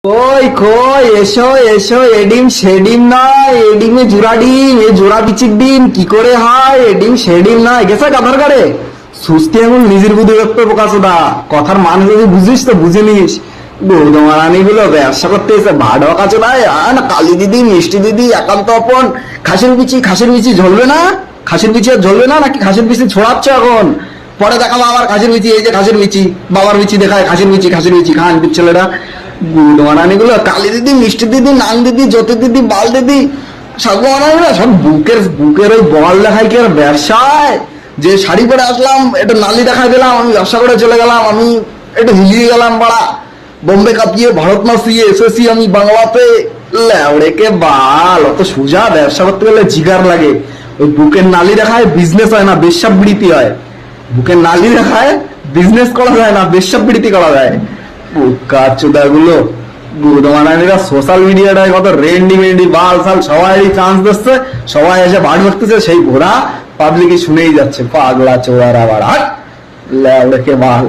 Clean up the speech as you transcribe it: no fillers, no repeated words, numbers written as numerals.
কই কই এসো এসো, এডিম সেডিম নয়, এডিমে জোড়া ডিম, এ জোড়া বিচির ডিম কি করে হয়? এডিম সেডিম নয়, গেছে গাধার গাড়ে। সুস্থি এখন নিজের বুদ্ধি ব্যক্ত প্রকাশ দা, কথার মানে যদি বুঝিস তো বুঝে নিস। গৌদমারানি গুলো ব্যবসা করতে এসে ভাড়া কাছে নাই না, কালী দিদি মিষ্টি দিদি একান্ত আপন। খাসির বিচি ঝলবে না? খাসির বিচি আর ঝলবে না নাকি? খাসির বিচি ছড়াচ্ছে এখন, পরে দেখাবো আবার খাসির বিচি। এই যে খাসির বিচি, বাবার বিচি দেখায়, খাসির বিচি খান ছেলেরা। গুড়মানানি গুলো কালী দিদি মিষ্টি দিদি নান দিদি জ্যোতি দিদি বাল দিদি সব বানানি সব বুকের ওই বল দেখায় কি আর ব্যবসায়? যে শাড়ি পরে আসলাম, এটা নালি দেখায় দিলাম, আমি ব্যবসা করে চলে গেলাম, আমি একটু হিলিয়ে গেলাম পাড়া, বোম্বে কাঁপিয়ে ভারত মাসিয়ে এসেছি আমি বাংলাতে। লেওড়েকে বাল, অত সোজা ব্যবসা করতে গেলে জিগার লাগে। ওই বুকের নালি দেখায় বিজনেস হয় না, বেশ্যাবৃত্তি হয়। বুকের নালি দেখায় বিজনেস করা যায় না, বেশ্যাবৃত্তি করা যায়। গুলো গুদমানানিরা সোশ্যাল মিডিয়াটায় কত রেন্ডি মেন্ডি বাল সাল সবাই চান্স দিচ্ছে, সবাই এসে ভাড় করতেছে, সেই ঘোড়া পাবলিকই শুনেই যাচ্ছে। পাগলা চোরারা বাড়া লেওড়েকে বাল।